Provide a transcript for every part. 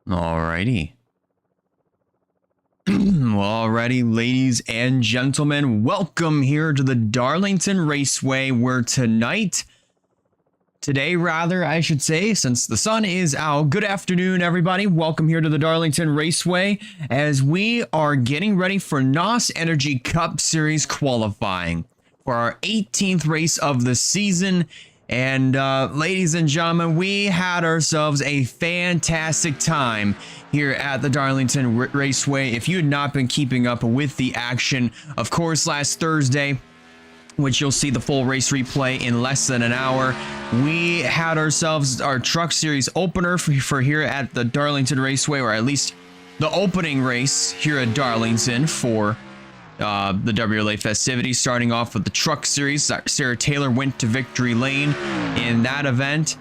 Alrighty. Well, alrighty, ladies and gentlemen, welcome here to the Darlington Raceway, where today rather, I should say, since the sun is out. Good afternoon, everybody. Welcome here to the Darlington Raceway as we are getting ready for NOS Energy Cup Series qualifying for our 18th race of the season. And ladies and gentlemen, we had ourselves a fantastic time here at the Darlington Raceway. If you had not been keeping up with the action, of course, last Thursday, which you'll see the full race replay in less than an hour, we had ourselves our Truck Series opener for here at the Darlington Raceway, or at least the opening race here at Darlington for the WRLA festivities, starting off with the Truck Series. Sarah Taylor went to victory lane in that event.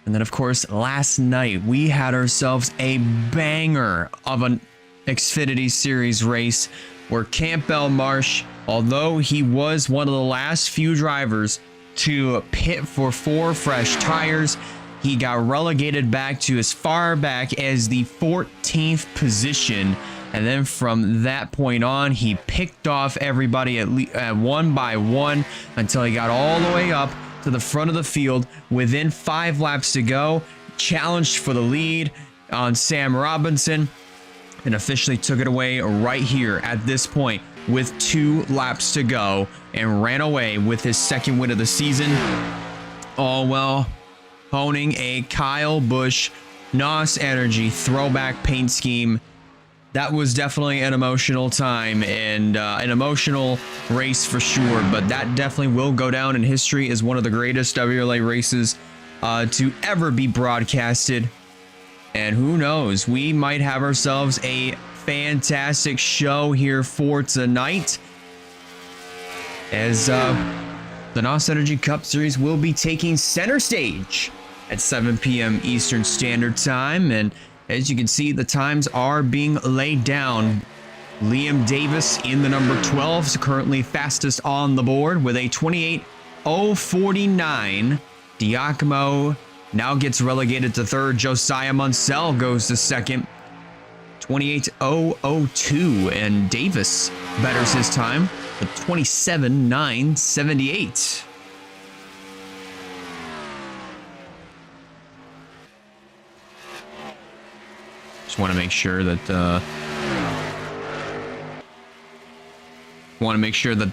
And then, of course, last night, we had ourselves a banger of an Xfinity Series race where Campbell Marsh, although he was one of the last few drivers to pit for 4 fresh tires, he got relegated back to as far back as the 14th position. And then from that point on, he picked off everybody at one by one until he got all the way up to the front of the field within 5 laps to go, challenged for the lead on Sam Robinson, and officially took it away right here at this point with 2 laps to go and ran away with his second win of the season. All well honing a Kyle Busch NOS Energy throwback paint scheme. That was definitely an emotional time and an emotional race for sure, but that definitely will go down in history as one of the greatest WRLA races to ever be broadcasted. And who knows, we might have ourselves a fantastic show here for tonight as the NOS Energy Cup Series will be taking center stage at 7 p.m. Eastern Standard Time. And as you can see, the times are being laid down. Liam Davis in the number 12 is currently fastest on the board with a 28:049. Diacomo now gets relegated to third. Josiah Munsell goes to second, 28:002, and Davis betters his time with 27:978. Want to make sure that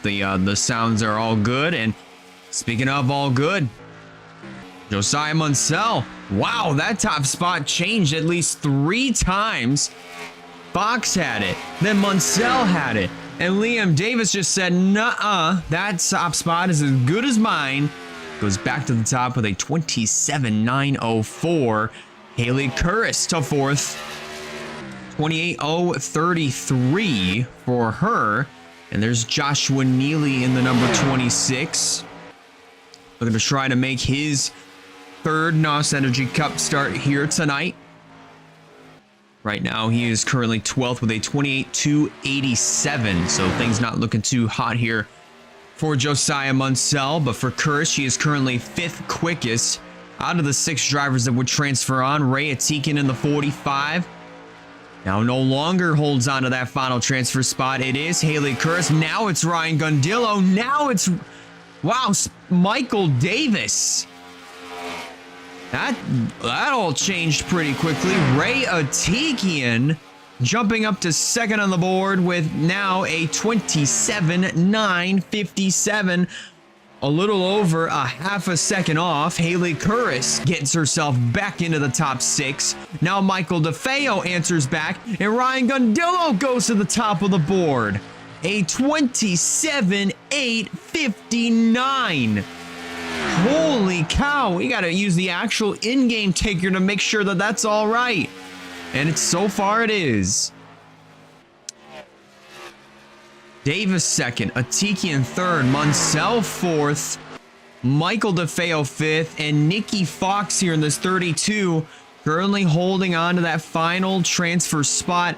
the sounds are all good. And speaking of all good, Josiah Munsell, wow, that top spot changed at least 3 times. Fox had it, then Munsell had it, and Liam Davis just said, nuh-uh, that top spot is as good as mine. Goes back to the top with a 27:904. Haley Curris to fourth, 28:033 for her. And there's Joshua Neely in the number 26, looking to try to make his third NOS Energy Cup start here tonight. Right now he is currently 12th with a 28:287, so things not looking too hot here for Josiah Munsell. But for Curtis, she is currently 5th quickest out of the 6 drivers that would transfer on. Ray Atikin in the 45 now no longer holds on to that final transfer spot. It is Haley Curtis. Now it's Ryan Gundillo. Now it's, wow, Michael Davis. That all changed pretty quickly. Ray Atikian jumping up to second on the board with now a 27:957. A little over a half a second off. Haley Curtis gets herself back into the top 6. Now Michael DeFeo answers back, and Ryan Gundillo goes to the top of the board. A 27:859. Holy cow, we gotta use the actual in-game taker to make sure that that's all right. And it's, so far it is. Davis second, Atikian third, Munsell fourth, Michael DeFeo fifth, and Nikki Fox here in this 32, currently holding on to that final transfer spot.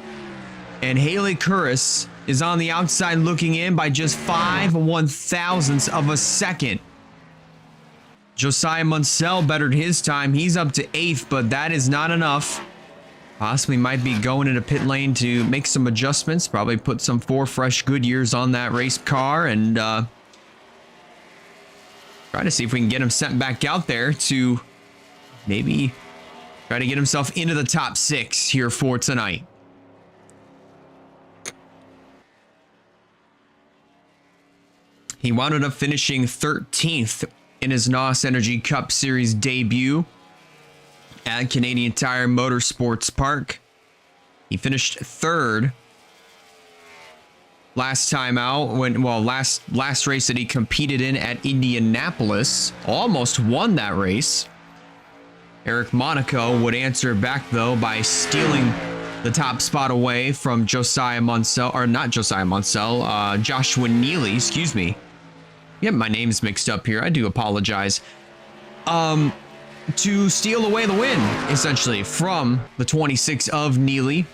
And Haley Curtis is on the outside looking in by just 5/1000ths of a second. Josiah Munsell bettered his time. He's up to 8th, but that is not enough Possibly might be going into pit lane to make some adjustments. Probably put some 4 fresh Goodyears on that race car and try to see if we can get him sent back out there to maybe try to get himself into the top 6 here for tonight. He wound up finishing 13th in his NOS Energy Cup Series debut at Canadian Tire Motorsports Park. He finished 3rd last time out last race that he competed in at Indianapolis. Almost won that race. Eric Monaco would answer back though by stealing the top spot away from Joshua Neely, excuse me. Yeah, my name's mixed up here. I do apologize. To steal away the win, essentially, from the 26 of Neely.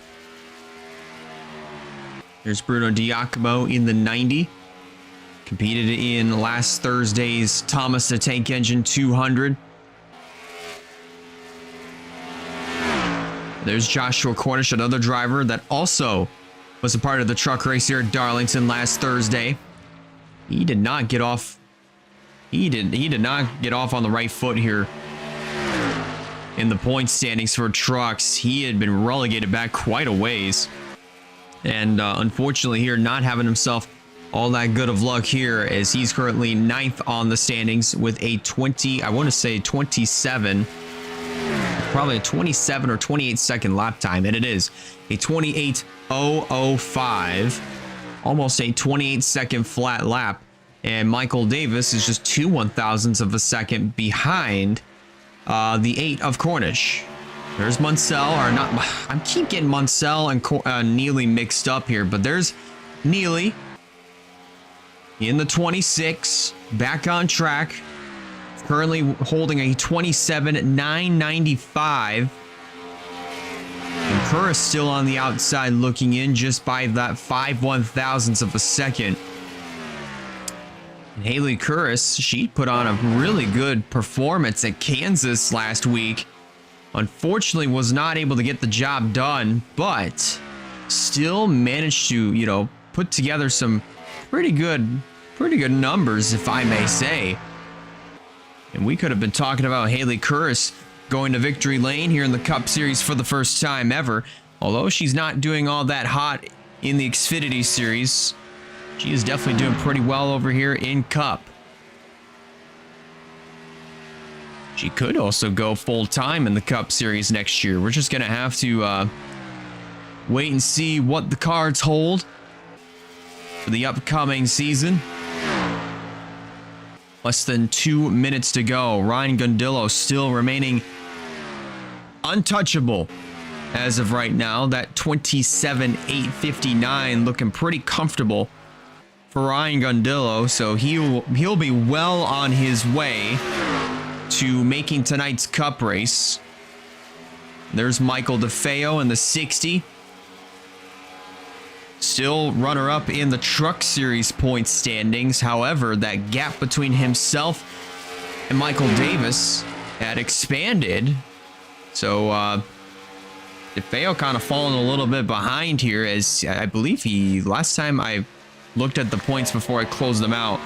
There's Bruno Diacomo in the 90. Competed in last Thursday's Thomas the Tank Engine 200. There's Joshua Cornish, another driver that also was a part of the truck race here at Darlington last Thursday. He did not get off. He did not get off on the right foot here in the point standings for trucks. He had been relegated back quite a ways, and unfortunately here not having himself all that good of luck here, as he's currently 9th on the standings with a 27, probably a 27 or 28 second lap time, and it is a 28.005, almost a 28 second flat lap. And Michael Davis is just 2 1,000ths of a second behind the 8 of Cornish. There's Munsell, or not, I keep getting Munsell and Neely mixed up here, but there's Neely in the 26, back on track, currently holding a 27.995. And Curris still on the outside looking in just by that 5 1,000ths of a second. And Haley Curris, she put on a really good performance at Kansas last week. Unfortunately, was not able to get the job done, but still managed to, put together some pretty good numbers, if I may say. And we could have been talking about Haley Curris going to victory lane here in the Cup Series for the first time ever. Although she's not doing all that hot in the Xfinity Series, she is definitely doing pretty well over here in Cup. She could also go full-time in the Cup Series next year. We're just going to have to wait and see what the cards hold for the upcoming season. Less than 2 minutes to go. Ryan Gundillo still remaining untouchable as of right now. That 27.859 looking pretty comfortable for Ryan Gundillo, so he'll be well on his way to making tonight's Cup race. There's Michael DeFeo in the 60. Still runner-up in the Truck Series point standings. However, that gap between himself and Michael Davis had expanded. So, DeFeo kind of falling a little bit behind here, as I believe last time I looked at the points before I closed them out,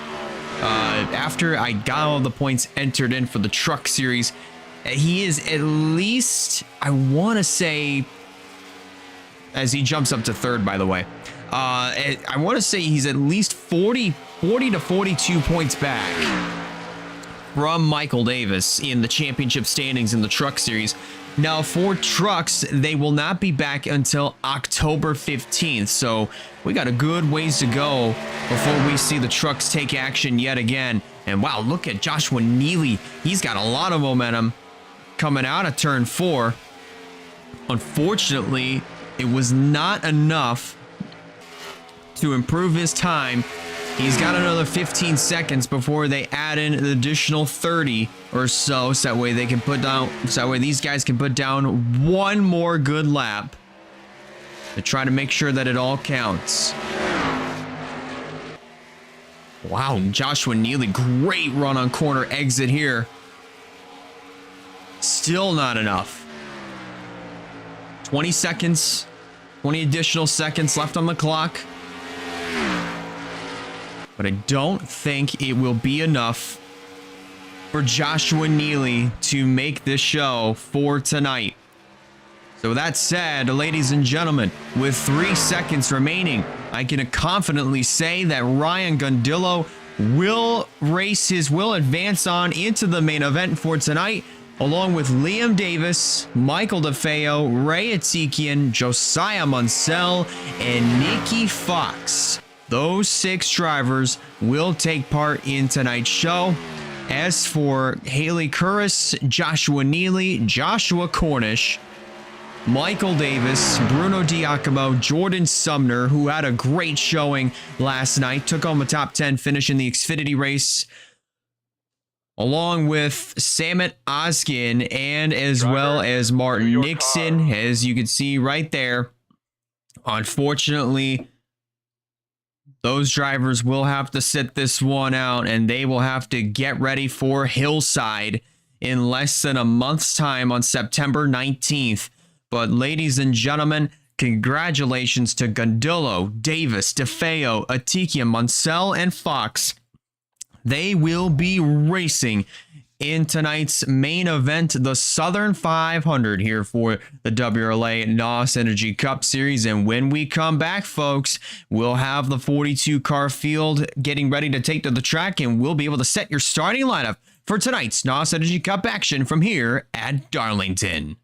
after I got all the points entered in for the Truck Series, he is at least, I want to say, as he jumps up to 3rd, by the way, I want to say he's at least 40 to 42 points back from Michael Davis in the championship standings in the Truck Series. Now, for trucks, they will not be back until October 15th, so we got a good ways to go before we see the trucks take action yet again. And wow, look at Joshua Neely. He's got a lot of momentum coming out of turn 4. Unfortunately, it was not enough to improve his time. He's got another 15 seconds before they add in an additional 30 or so, so that way they can put down, so that way these guys can put down one more good lap to try to make sure that it all counts. Wow, Joshua Neely, great run on corner exit here. Still not enough. 20 seconds, 20 additional seconds left on the clock. But I don't think it will be enough for Joshua Neely to make this show for tonight. So with that said, ladies and gentlemen, with 3 seconds remaining, I can confidently say that Ryan Gundillo will advance on into the main event for tonight, along with Liam Davis, Michael DeFeo, Ray Atikian, Josiah Munsell, and Nikki Fox. Those 6 drivers will take part in tonight's show. As for Haley Curris, Joshua Neely, Joshua Cornish, Michael Davis, Bruno Diacomo, Jordan Sumner, who had a great showing last night, took home a top 10 finish in the Xfinity race, along with Samit Oskin and as well as Martin Nixon, as you can see right there. Unfortunately, those drivers will have to sit this one out, and they will have to get ready for Hillside in less than a month's time on September 19th. But ladies and gentlemen, congratulations to Gundillo, Davis, DeFeo, Atikia, Munsell, and Fox. They will be racing in tonight's main event, the Southern 500 here for the WRLA NOS Energy Cup Series. And when we come back, folks, we'll have the 42 car field getting ready to take to the track, and we'll be able to set your starting lineup for tonight's NOS Energy Cup action from here at Darlington.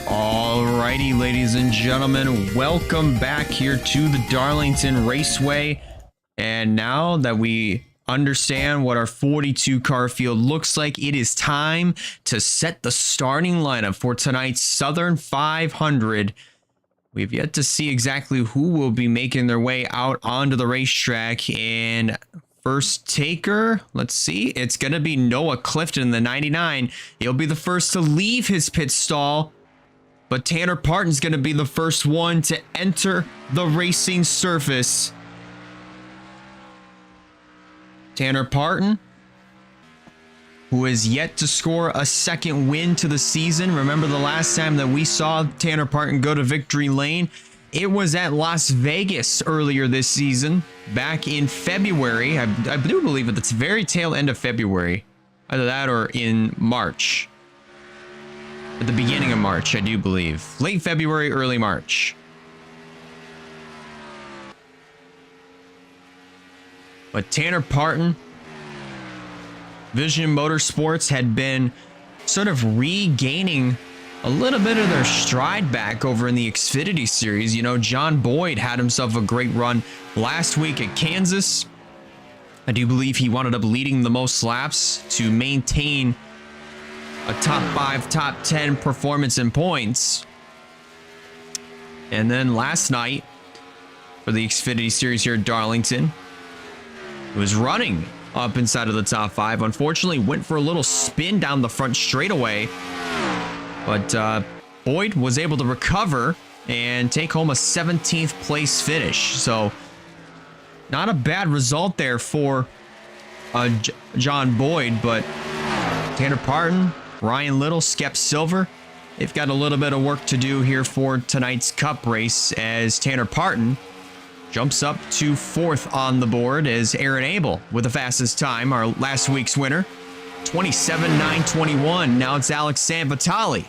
Alrighty, ladies and gentlemen, welcome back here to the Darlington Raceway. And now that we understand what our 42 car field looks like, it is time to set the starting lineup for tonight's Southern 500. We've yet to see exactly who will be making their way out onto the racetrack. And first taker, let's see, it's going to be Noah Clifton in the 99. He'll be the first to leave his pit stall. But Tanner Parton's going to be the first one to enter the racing surface. Tanner Parton, who has yet to score a second win to the season. Remember the last time that we saw Tanner Parton go to victory lane? It was at Las Vegas earlier this season, back in February. I do believe at the very tail end of February. Either that or in March. At the beginning of March, I do believe. Late February, early March. But Tanner Parton, Vision Motorsports had been sort of regaining a little bit of their stride back over in the Xfinity series. You know, John Boyd had himself a great run last week at Kansas. I do believe he wound up leading the most laps to maintain a top 5, top 10 performance in points. And then last night for the Xfinity Series here at Darlington, he was running up inside of the top 5. Unfortunately, went for a little spin down the front straightaway, but Boyd was able to recover and take home a 17th place finish. So not a bad result there for John Boyd, but Tanner Parton, Ryan Little, Skep Silver, they've got a little bit of work to do here for tonight's Cup race, as Tanner Parton jumps up to 4th on the board as Aaron Abel with the fastest time, our last week's winner, 27.921. Now it's Alex Sanvitali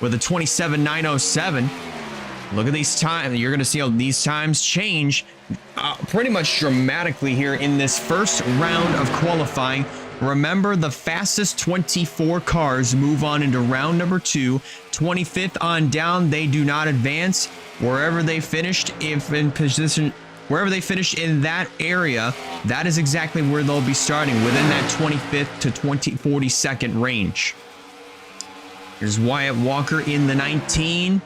with a 27.907. Look at these times. You're going to see how these times change pretty much dramatically here in this first round of qualifying. Remember, the fastest 24 cars move on into round number 2. 25th on down, they do not advance. Wherever they finished, if in position, wherever they finished in that area, that is exactly where they'll be starting, within that 25th to 42nd range. Here's Wyatt Walker in the 19.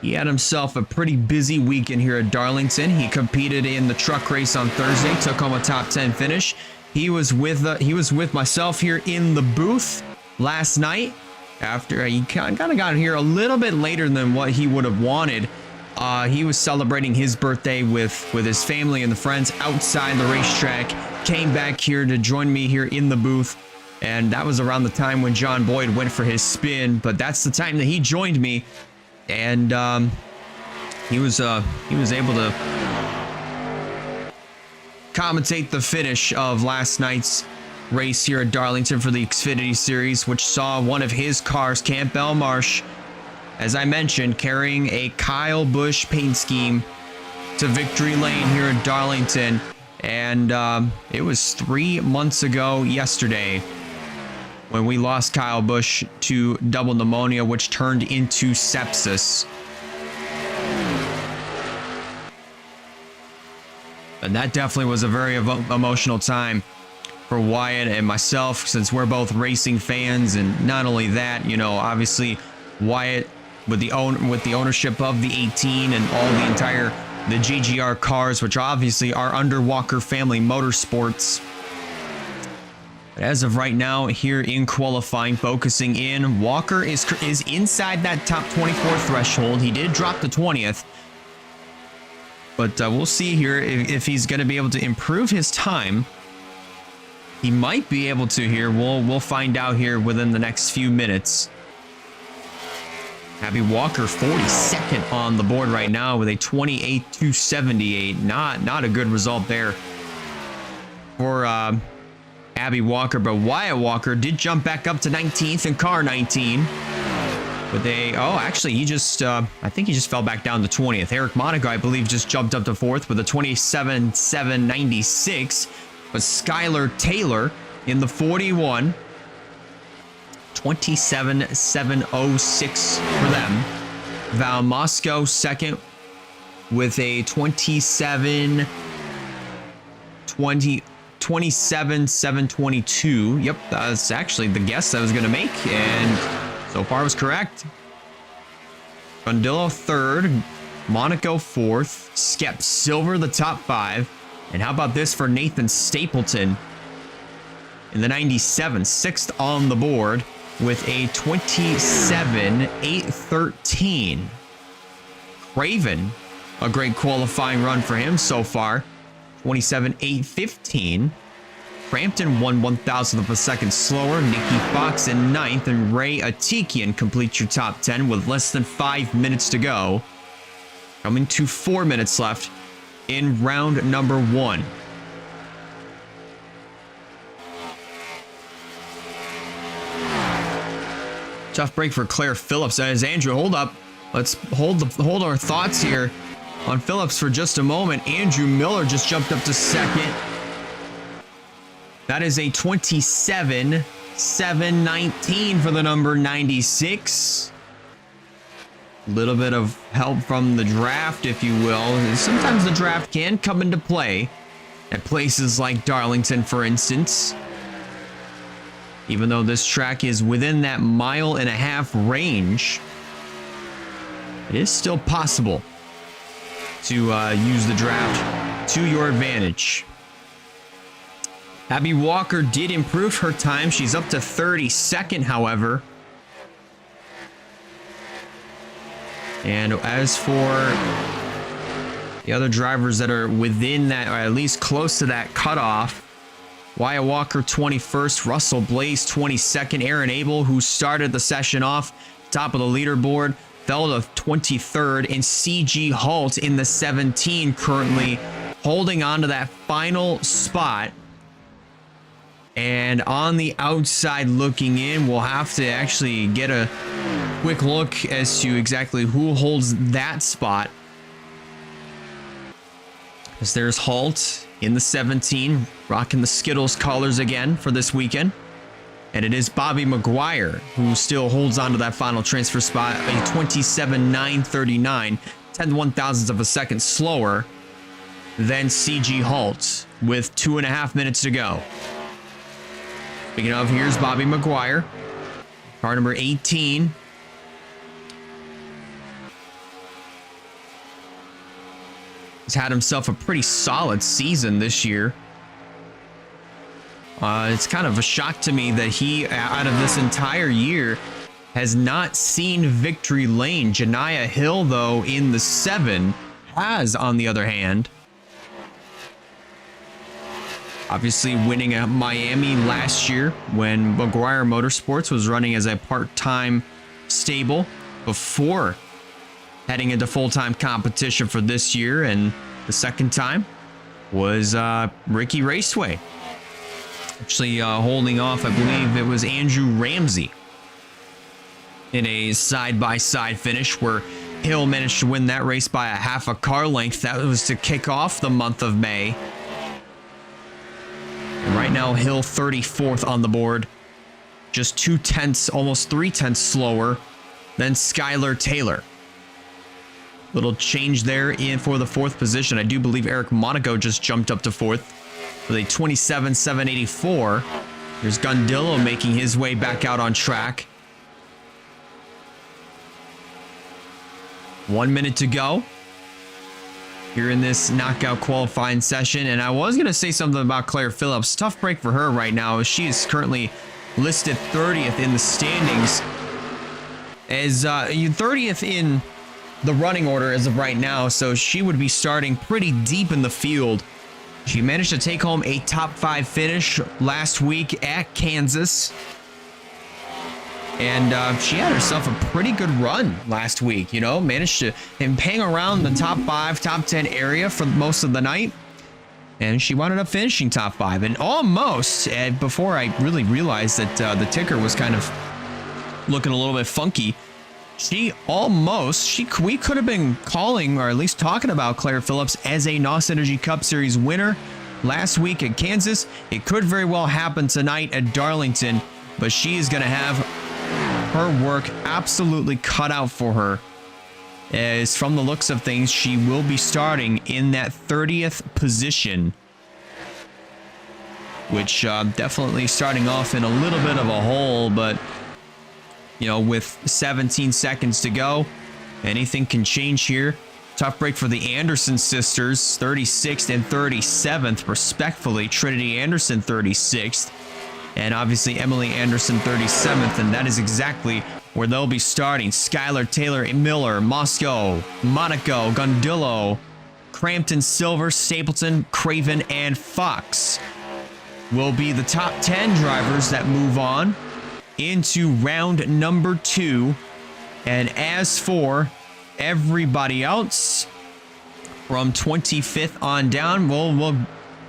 He had himself a pretty busy weekend here at Darlington. He competed in the truck race on Thursday, took home a top 10 finish. He was with myself here in the booth last night. After he kind of got here a little bit later than what he would have wanted. He was celebrating his birthday with his family and the friends outside the racetrack. Came back here to join me here in the booth, and that was around the time when John Boyd went for his spin. But that's the time that he joined me, and he was able to commentate the finish of last night's race here at Darlington for the Xfinity Series, which saw one of his cars, Campbell Marsh, as I mentioned, carrying a Kyle Busch paint scheme to victory lane here at Darlington. And it was 3 months ago yesterday when we lost Kyle Busch to double pneumonia, which turned into sepsis. And that definitely was a very emotional time for Wyatt and myself, since we're both racing fans. And not only that, you know, obviously Wyatt with the ownership of the 18 and all the GGR cars, which obviously are under Walker Family Motorsports. But as of right now, here in qualifying, focusing in, Walker is inside that top 24 threshold. He did drop to 20th. But we'll see here if he's going to be able to improve his time. He might be able to here. We'll find out here within the next few minutes. Abby Walker, 42nd on the board right now with a 28.278. Not a good result there for Abby Walker, but Wyatt Walker did jump back up to 19th in car 19. With actually, he just, I think he just fell back down to 20th. Eric Monaco, I believe, just jumped up to 4th with a 27.796. But Skylar Taylor in the 41, 27.706 for them. Val Moscow second with a 27.722. Yep, that's actually the guess I was going to make, and so far was correct. Condillo third, Monaco fourth, Skep Silver the top 5. And how about this for Nathan Stapleton in the 97, 6th on the board with a 27.813. Craven, a great qualifying run for him so far, 27.815. Crampton 1/1000th of a second slower. Nikki Fox in 9th, and Ray Atikian completes your top 10 with less than 5 minutes to go. Coming to 4 minutes left in round number 1. Tough break for Claire Phillips. As Andrew, hold up. Let's hold our thoughts here on Phillips for just a moment. Andrew Miller just jumped up to 2nd. That is a 27.719 for the number 96. A little bit of help from the draft, if you will. Sometimes the draft can come into play at places like Darlington, for instance. Even though this track is within that 1.5 mile range, it is still possible to use the draft to your advantage. Abby Walker did improve her time. She's up to 32nd, however. And as for the other drivers that are within that, or at least close to that cutoff, Wyatt Walker 21st, Russell Blaze 22nd, Aaron Abel, who started the session off top of the leaderboard, fell to 23rd, and CG Halt in the 17, currently holding on to that final spot. And on the outside looking in, we'll have to actually get a quick look as to exactly who holds that spot. As there's Halt in the 17, rocking the Skittles colors again for this weekend. And it is Bobby McGuire who still holds on to that final transfer spot, a 27.939, 10/1000th of a second slower than CG Halt with 2.5 minutes to go. Speaking of, here's Bobby McGuire, car number 18. He's had himself a pretty solid season this year. It's kind of a shock to me that he, out of this entire year, has not seen victory lane. Janiyah Hill, though, in the 7, has, on the other hand. Obviously winning at Miami last year when McGuire Motorsports was running as a part-time stable before heading into full-time competition for this year. And the second time was Ricky Raceway. Actually holding off, I believe it was Andrew Ramsey in a side-by-side finish where Hill managed to win that race by a half a car length. That was to kick off the month of May. And right now, Hill 34th on the board. Just 2/10, almost 3/10 slower than Skylar Taylor. Little change there in for the 4th position. I do believe Eric Monaco just jumped up to 4th with a 27.784. Here's Gundillo making his way back out on track. 1 minute to go here in this knockout qualifying session. And I was going to say something about Claire Phillips. Tough break for her right now. She is currently listed 30th in the standings. As 30th in the running order as of right now, so she would be starting pretty deep in the field. She managed to take home a top 5 finish last week at Kansas. And she had herself a pretty good run last week, you know, managed to hang around the top 5, top 10 area for most of the night. And she wound up finishing top 5. And almost, before I really realized that the ticker was kind of looking a little bit funky, we could have been calling, or at least talking about, Claire Phillips as a NOS Energy Cup Series winner last week at Kansas. It could very well happen tonight at Darlington, but she is going to have her work absolutely cut out for her, as from the looks of things, she will be starting in that 30th position, which definitely starting off in a little bit of a hole, but you know, with 17 seconds to go, anything can change here. Tough break for the Anderson sisters, 36th and 37th respectfully. Trinity Anderson 36th, and obviously Emily Anderson 37th, and that is exactly where they'll be starting. Skylar Taylor, Miller, Moscow, Monaco, Gundillo, Crampton, Silver, Stapleton, Craven, and Fox will be the top 10 drivers that move on into round number 2. And as for everybody else from 25th on down, we'll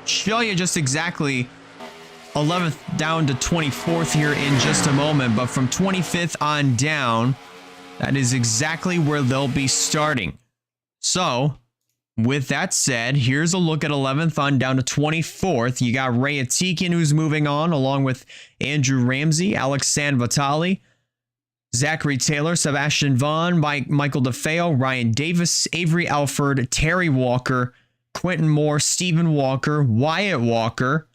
show you just exactly 11th down to 24th here in just a moment. But from 25th on down, that is exactly where they'll be starting. So with that said, here's a look at 11th on down to 24th. You got Ray Atikian, who's moving on, along with Andrew Ramsey, Alex San Vitale, Zachary Taylor, Sebastian Vaughn, Michael DeFeo, Ryan Davis, Avery Alford, Terry Walker, Quentin Moore, Stephen Walker, Wyatt Walker,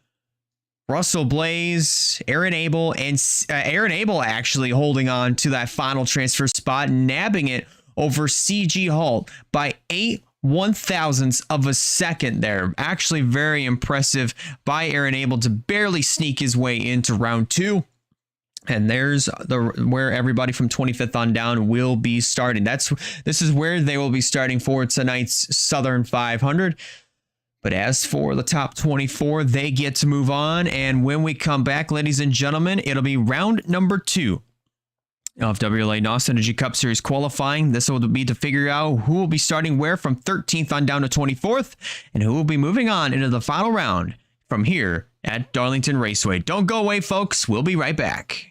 Russell Blaze, Aaron Abel, and Aaron Abel actually holding on to that final transfer spot, nabbing it over CG Hall by 8/1000ths of a second there. Actually very impressive by Aaron Abel to barely sneak his way into round 2. And there's where everybody from 25th on down will be starting. This is where they will be starting for tonight's Southern 500. But as for the top 24, they get to move on. And when we come back, ladies and gentlemen, it'll be round number 2 of WRLA NOS Energy Cup Series qualifying. This will be to figure out who will be starting where from 13th on down to 24th, and who will be moving on into the final round from here at Darlington Raceway. Don't go away, folks. We'll be right back.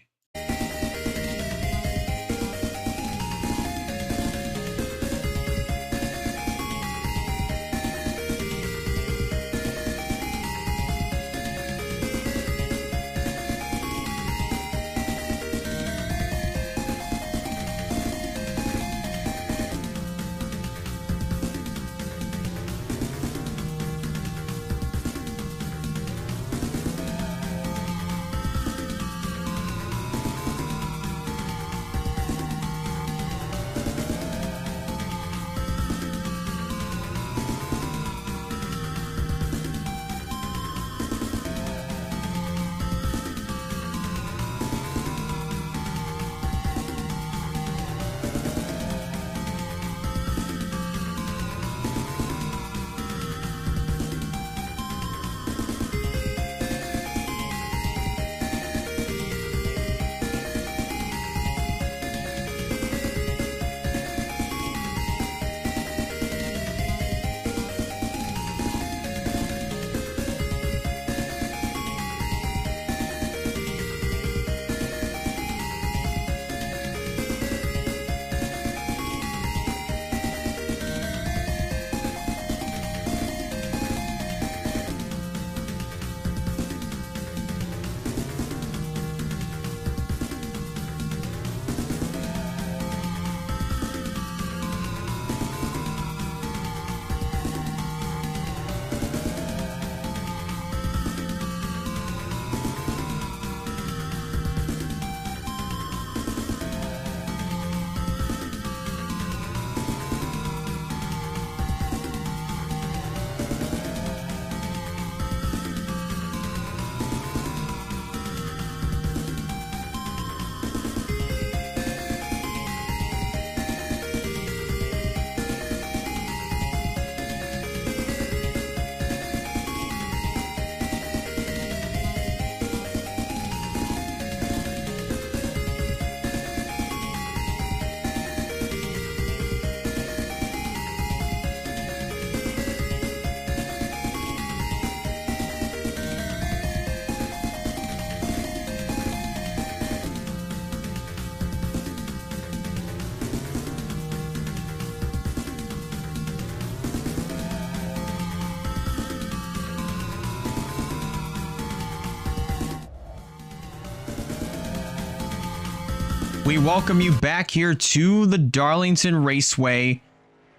We welcome you back here to the Darlington Raceway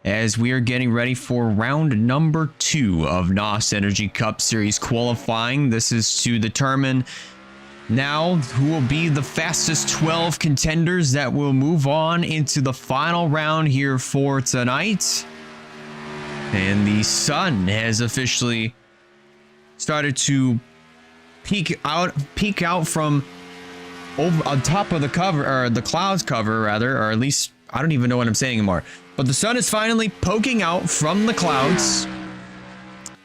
as we are getting ready for round number 2 of NOS Energy Cup Series qualifying. This is to determine now who will be the fastest 12 contenders that will move on into the final round here for tonight. And the sun has officially started to peek out from over on top of the cover, or the clouds cover rather, or at least I don't even know what I'm saying anymore. But the sun is finally poking out from the clouds.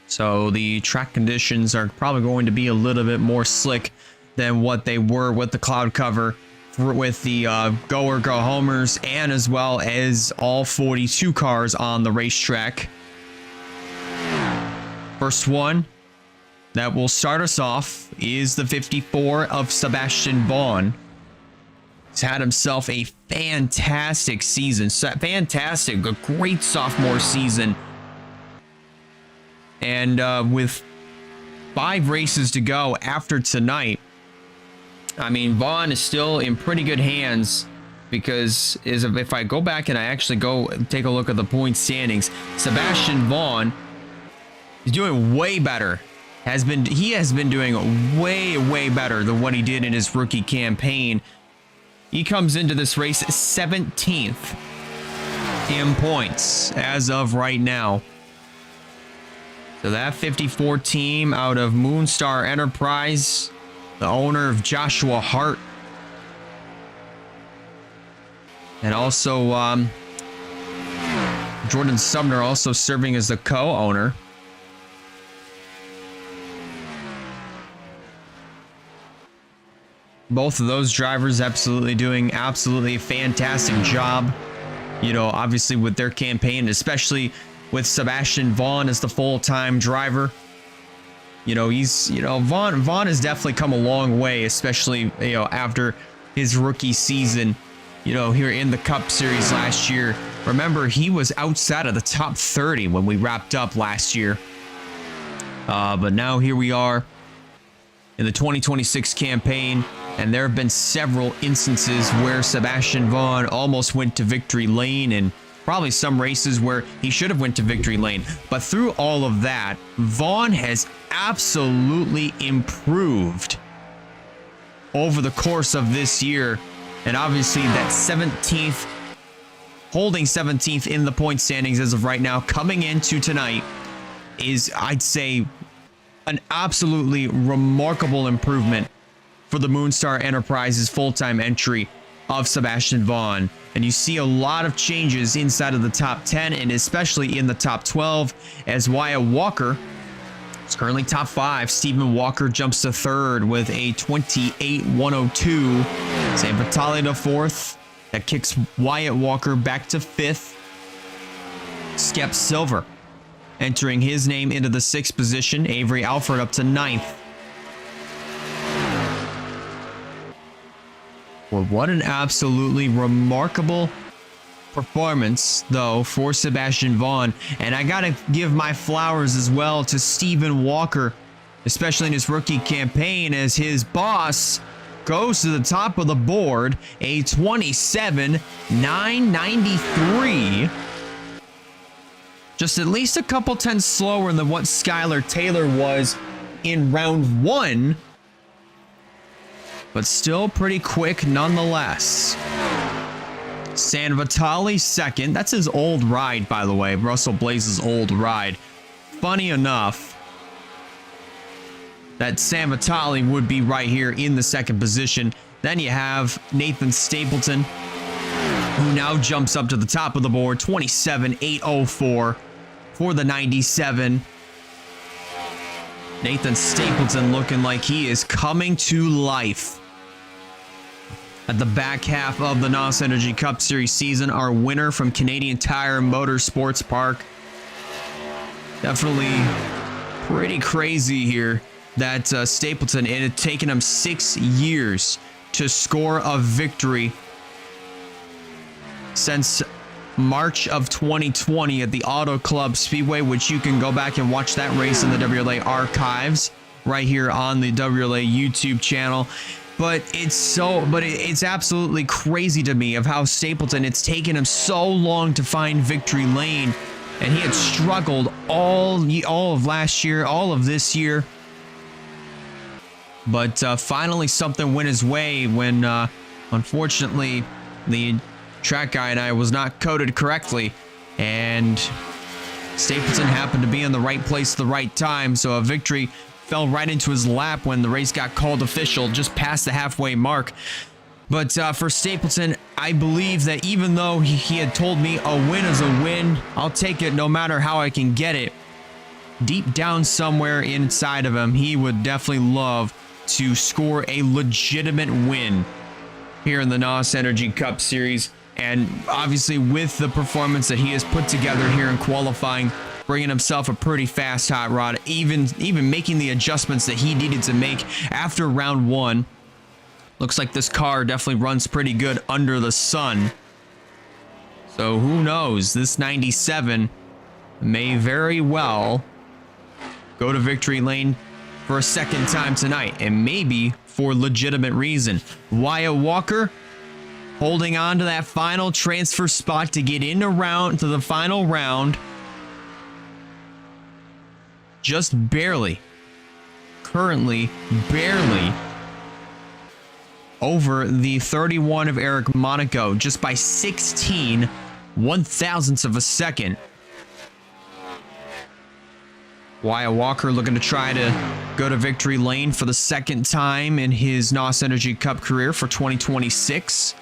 So the track conditions are probably going to be a little bit more slick than what they were with the cloud cover with the go or go homers, and as well as all 42 cars on the racetrack. First one that will start us off is the 54 of Sebastian Vaughn. He's had himself a fantastic season. A great sophomore season. And with 5 races to go after tonight, I mean, Vaughn is still in pretty good hands, because if I go back and I actually go take a look at the point standings, Sebastian Vaughn He's doing way better. He has been doing way better than what he did in his rookie campaign. He comes into this race 17th in points as of right now. So that 54 team out of Moonstar Enterprise, the owner of Joshua Hart, and also Jordan Sumner also serving as the co-owner. Both of those drivers doing absolutely a fantastic job. You know, obviously with their campaign, especially with Sebastian Vaughn as the full-time driver. You know, Vaughn has definitely come a long way, especially, you know, after his rookie season, you know, here in the Cup Series last year. Remember, he was outside of the top 30 when we wrapped up last year. But now here we are in the 2026 campaign, and there have been several instances where Sebastian Vaughn almost went to victory lane, and probably some races where he should have went to victory lane. But through all of that, Vaughn has absolutely improved over the course of this year. And obviously that 17th, holding 17th in the point standings as of right now, coming into tonight, is, I'd say, an absolutely remarkable improvement for the Moonstar Enterprises full-time entry of Sebastian Vaughn. And you see a lot of changes inside of the top 10, and especially in the top 12, as Wyatt Walker is currently top 5. Stephen Walker jumps to 3rd with a 28.102. Sam Vitale to 4th. That kicks Wyatt Walker back to 5th. Skep Silver entering his name into the 6th position. Avery Alford up to 9th. Well, what an absolutely remarkable performance, though, for Sebastian Vaughn. And I gotta give my flowers as well to Stephen Walker, especially in his rookie campaign, as his boss goes to the top of the board, a 27.993. Just at least a couple tenths slower than what Skylar Taylor was in round 1. But still pretty quick nonetheless. San Vitale 2nd. That's his old ride, by the way. Russell Blaze's old ride. Funny enough, that San Vitale would be right here in the 2nd position. Then you have Nathan Stapleton, who now jumps up to the top of the board. 27.804 for the 97. Nathan Stapleton looking like he is coming to life. At the back half of the NOS Energy Cup Series season, our winner from Canadian Tire Motorsports Park. Definitely pretty crazy here that Stapleton, it had taken him 6 years to score a victory since March of 2020 at the Auto Club Speedway, which you can go back and watch that race in the WRLA archives right here on the WRLA YouTube channel. But it's absolutely crazy to me of how Stapleton, it's taken him so long to find victory lane, and he had struggled all of last year, all of this year. But finally something went his way when unfortunately the track guy and I was not coded correctly, and Stapleton happened to be in the right place at the right time, so a victory fell right into his lap when the race got called official just past the halfway mark. But for Stapleton, I believe that even though he had told me a win is a win, I'll take it no matter how I can get it, deep down somewhere inside of him, he would definitely love to score a legitimate win here in the NOS Energy Cup Series. And obviously with the performance that he has put together here in qualifying, bringing himself a pretty fast hot rod, even making the adjustments that he needed to make after round 1. Looks like this car definitely runs pretty good under the sun. So who knows, this 97 may very well go to victory lane for a 2nd time tonight, and maybe for legitimate reason. Wyatt Walker holding on to that final transfer spot to get into the final round. just barely, currently barely over the 31 of Eric Monaco, just by 16 one-thousandths of a second. Wyatt Walker looking to try to go to victory lane for the second time in his NOS Energy Cup career for 2026.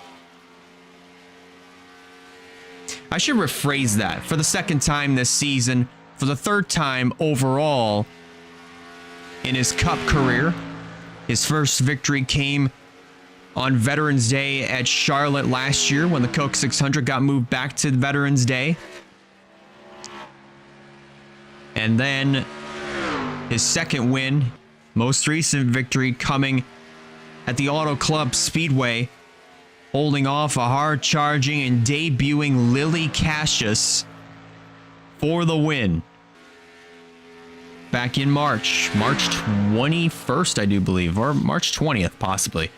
I should rephrase that. For the second time this season, for the third time overall in his Cup career. His first victory came on Veterans Day at Charlotte last year when the Coke 600 got moved back to Veterans Day. And then his second win, most recent victory, coming at the Auto Club Speedway, holding off a hard-charging and debuting Lily Cassius for the win. Back in March 21st, I do believe, or March 20th, possibly.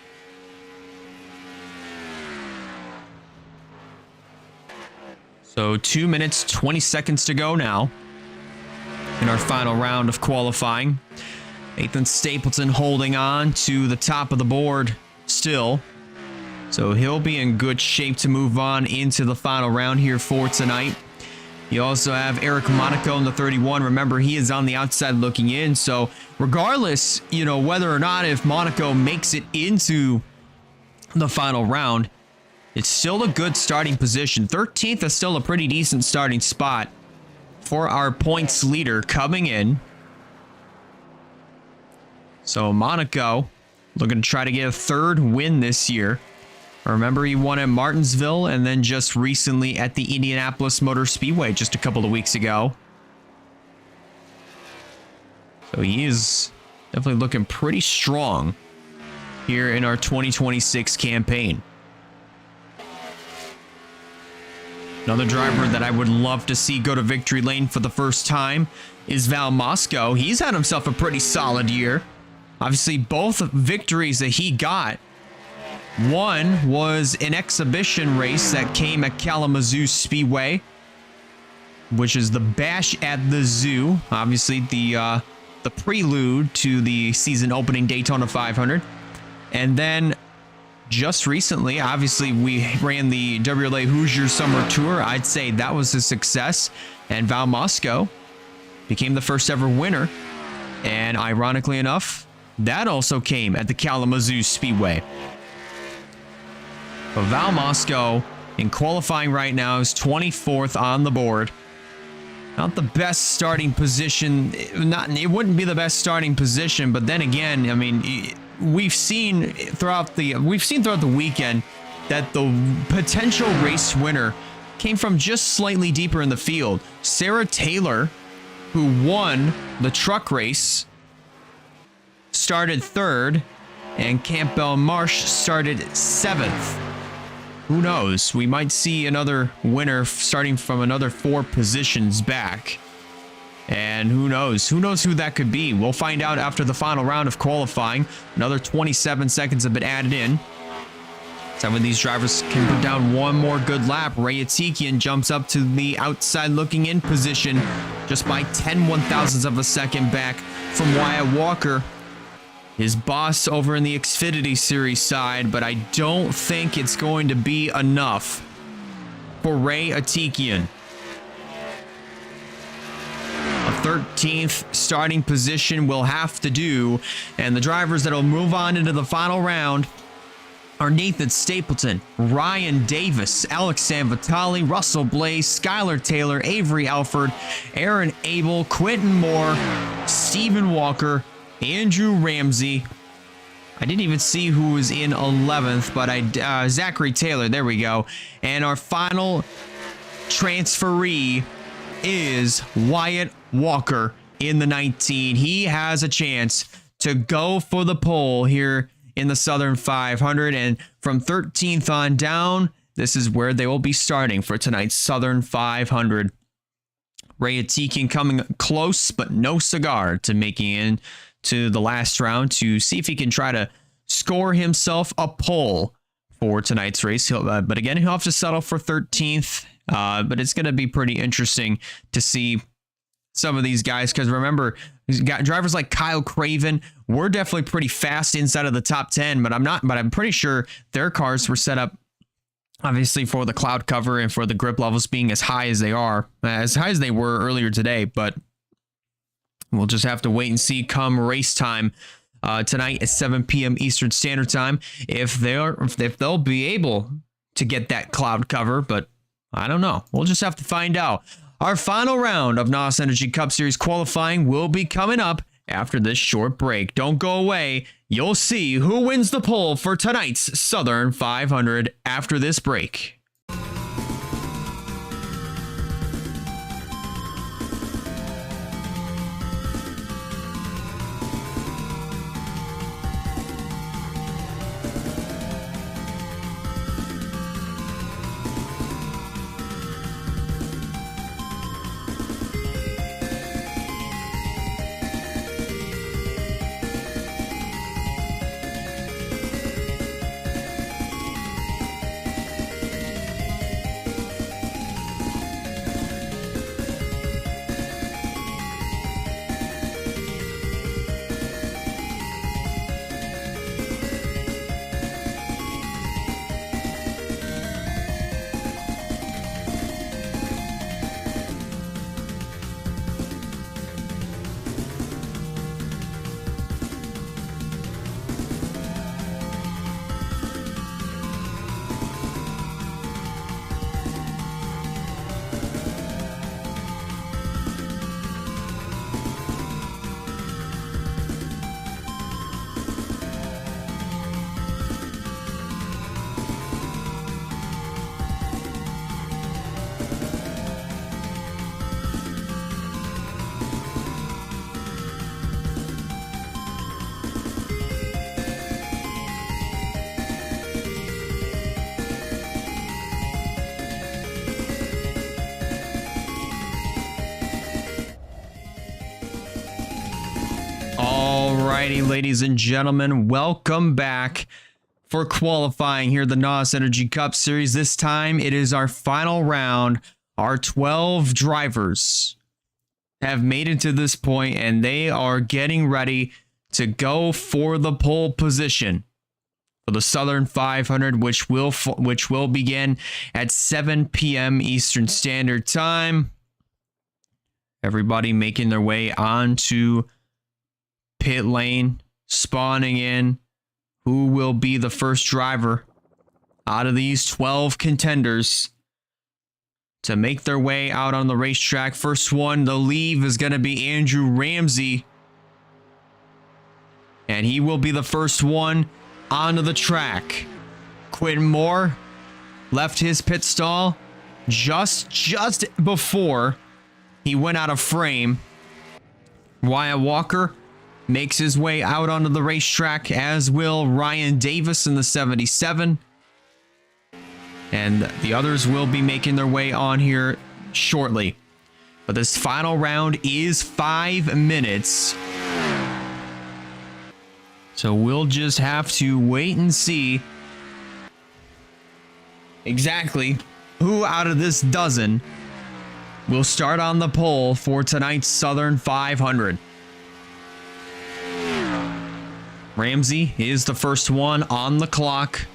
So 2 minutes, 20 seconds to go now in our final round of qualifying. Nathan Stapleton holding on to the top of the board still. So he'll be in good shape to move on into the final round here for tonight. You also have Eric Monaco in the 31. Remember, he is on the outside looking in. So regardless, you know, whether or not if Monaco makes it into the final round, it's still a good starting position. 13th is still a pretty decent starting spot for our points leader coming in. So Monaco looking to try to get a third win this year. Remember, he won at Martinsville and then just recently at the Indianapolis Motor Speedway just a couple of weeks ago. So he is definitely looking pretty strong here in our 2026 campaign. Another driver that I would love to see go to victory lane for the first time is Val Mosco. He's had himself a pretty solid year. Obviously, both victories that he got, one was an exhibition race that came at Kalamazoo Speedway, which is the Bash at the Zoo. Obviously, the prelude to the season opening Daytona 500. And then just recently, obviously, we ran the WRLA Hoosier Summer Tour. I'd say that was a success. And Val Mosco became the first ever winner. And ironically enough, that also came at the Kalamazoo Speedway. But Val Mosco in qualifying right now is 24th on the board. Not the best starting position. It wouldn't be the best starting position, but then again, I mean, we've seen throughout the weekend that the potential race winner came from just slightly deeper in the field. Sarah Taylor, who won the truck race, started third, and Campbell Marsh started 7th. Who knows? We might see another winner starting from another 4 positions back. And who knows? Who knows who that could be? We'll find out after the final round of qualifying. Another 27 seconds have been added in. Some of these drivers can put down one more good lap. Ray Atikian jumps up to the outside looking in position just by 10 one-thousandths of a second back from Wyatt Walker, his boss over in the Xfinity Series side, but I don't think it's going to be enough for Ray Atikian. A 13th starting position will have to do, and the drivers that will move on into the final round are Nathan Stapleton, Ryan Davis, Alex Sanvitali, Russell Blaze, Skylar Taylor, Avery Alford, Aaron Abel, Quentin Moore, Stephen Walker, Andrew Ramsey. I didn't even see who was in 11th, but Zachary Taylor, there we go. And our final transferee is Wyatt Walker in the 19. He has a chance to go for the pole here in the Southern 500, and from 13th on down, this is where they will be starting for tonight's Southern 500. Ray Atikian coming close, but no cigar to making in to the last round to see if he can try to score himself a pole for tonight's race. But again, he'll have to settle for 13th. But it's going to be pretty interesting to see some of these guys, because remember, he's got drivers like Kyle Craven were definitely pretty fast inside of the top 10, but I'm pretty sure their cars were set up obviously for the cloud cover and for the grip levels being as high as they were earlier today. But we'll just have to wait and see come race time tonight at 7 p.m. Eastern Standard Time if they'll be able to get that cloud cover. But I don't know. We'll just have to find out. Our final round of NOS Energy Cup Series qualifying will be coming up after this short break. Don't go away. You'll see who wins the poll for tonight's Southern 500 after this break. Alrighty, ladies and gentlemen, welcome back for qualifying here at the NOS Energy Cup Series. This time it is our final round. Our 12 drivers have made it to this point and they are getting ready to go for the pole position for the Southern 500, which will begin at 7 p.m. Eastern Standard Time. Everybody making their way onto pit lane, spawning in. Who will be the first driver out of these 12 contenders to make their way out on the racetrack? First one, the leave, is going to be Andrew Ramsey. And he will be the first one onto the track. Quentin Moore left his pit stall just before he went out of frame. Wyatt Walker makes his way out onto the racetrack, as will Ryan Davis in the 77. And the others will be making their way on here shortly. But this final round is 5 minutes. So we'll just have to wait and see exactly who out of this dozen will start on the pole for tonight's Southern 500. Ramsey is the first one on the clock.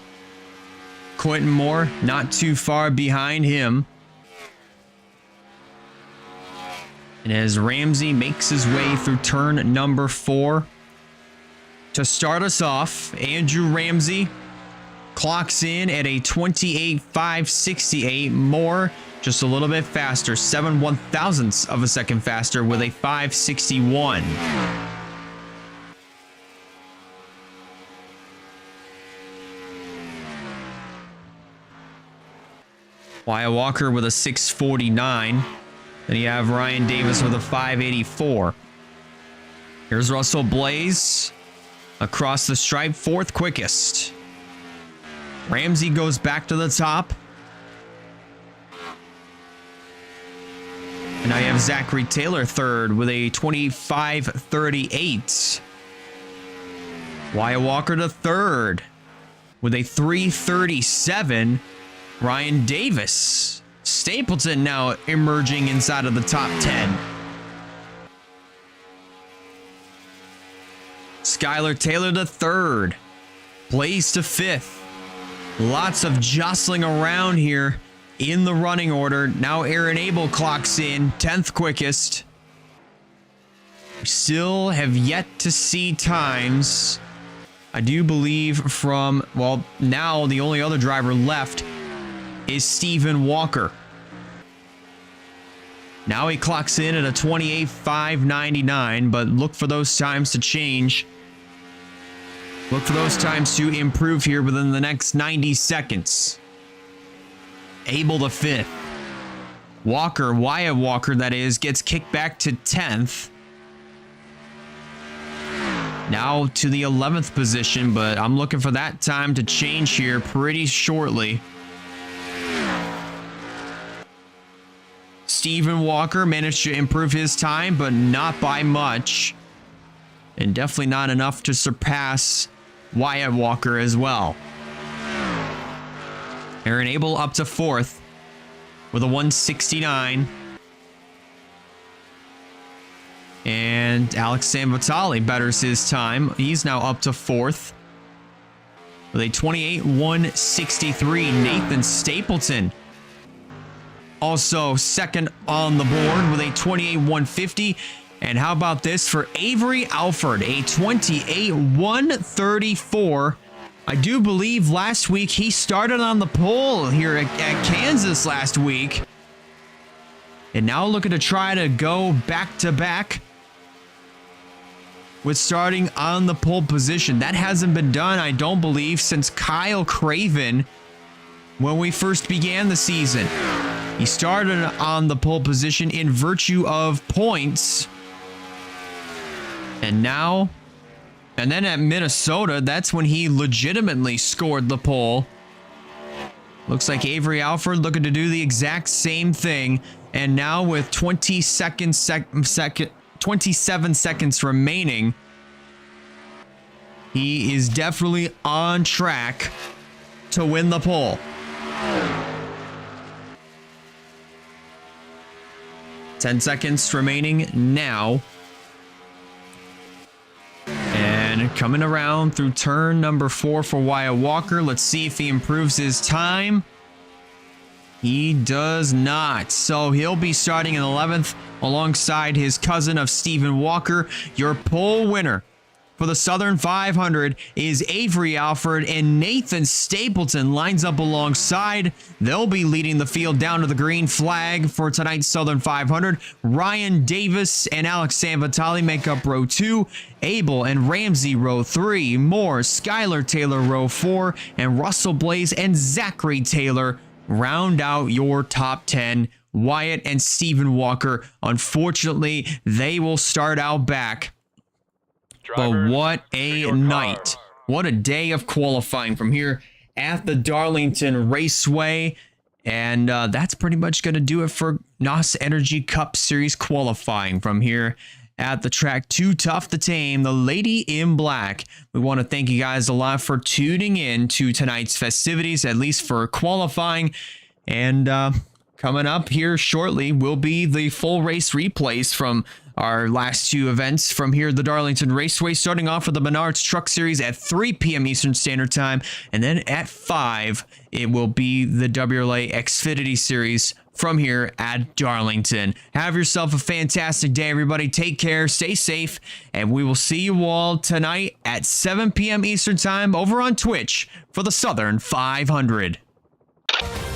Quentin Moore not too far behind him. And as Ramsey makes his way through turn number 4, to start us off, Andrew Ramsey clocks in at a 28.568. Moore just a little bit faster, 7 1/1000ths of a second faster with a 561. Wyatt Walker with a 649. Then you have Ryan Davis with a 584. Here's Russell Blaze across the stripe, 4th quickest. Ramsey goes back to the top. And now you have Zachary Taylor 3rd with a 25.38. Wyatt Walker to 3rd with a 3.37. Ryan Davis, Stapleton now emerging inside of the top 10 Skylar Taylor to third. Blaze to fifth. Lots of jostling around here in the running order. Now Aaron Abel clocks in 10th quickest. We still have yet to see times. I do believe from, well, now the only other driver left is Stephen Walker. Now he clocks in at a 28.599, but look for those times to change. Look for those times to improve here within the next 90 seconds. Abel to 5th. Walker, Wyatt Walker that is, gets kicked back to 10th. Now to the 11th position, but I'm looking for that time to change here pretty shortly. Stephen Walker managed to improve his time, but not by much. And definitely not enough to surpass Wyatt Walker as well. Aaron Abel up to 4th with a 169. And Alex Sanvitali betters his time. He's now up to 4th with a 28.163. Nathan Stapleton also second on the board with a 28.150. And how about this for Avery Alford, a 28.134. I do believe last week he started on the pole here at Kansas last week. And now looking to try to go back to back with starting on the pole position. That hasn't been done, I don't believe, since Kyle Craven when we first began the season. He started on the pole position in virtue of points. And now, and then at Minnesota, that's when he legitimately scored the pole. Looks like Avery Alford looking to do the exact same thing. And now with 27 seconds remaining, he is definitely on track to win the pole. 10 seconds remaining now. And coming around through turn number 4 for Wyatt Walker. Let's see if he improves his time. He does not. So he'll be starting in 11th alongside his cousin of Stephen Walker. Your pole winner for the Southern 500 is Avery Alford, and Nathan Stapleton lines up alongside. They'll be leading the field down to the green flag for tonight's Southern 500. Ryan Davis and Alex Sanvitali make up row 2. Abel and Ramsey row 3. Moore, Skylar Taylor row 4. And Russell Blaze and Zachary Taylor round out your top 10. Wyatt and Stephen Walker, unfortunately, they will start out back. But what a night. What a day of qualifying from here at the Darlington Raceway. And that's pretty much going to do it for NOS Energy Cup Series qualifying from here at the track. Too Tough to Tame, the Lady in Black. We want to thank you guys a lot for tuning in to tonight's festivities, at least for qualifying. And coming up here shortly will be the full race replays from our last 2 events from here at the Darlington Raceway, starting off with the Menards Truck Series at 3 p.m. Eastern Standard Time, and then at 5, it will be the WRLA Xfinity Series from here at Darlington. Have yourself a fantastic day, everybody. Take care, stay safe, and we will see you all tonight at 7 p.m. Eastern Time over on Twitch for the Southern 500.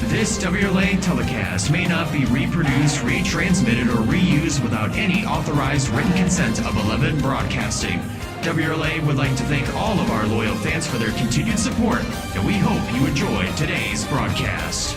This WRLA telecast may not be reproduced, retransmitted, or reused without any authorized written consent of 11 Broadcasting. WRLA would like to thank all of our loyal fans for their continued support, and we hope you enjoyed today's broadcast.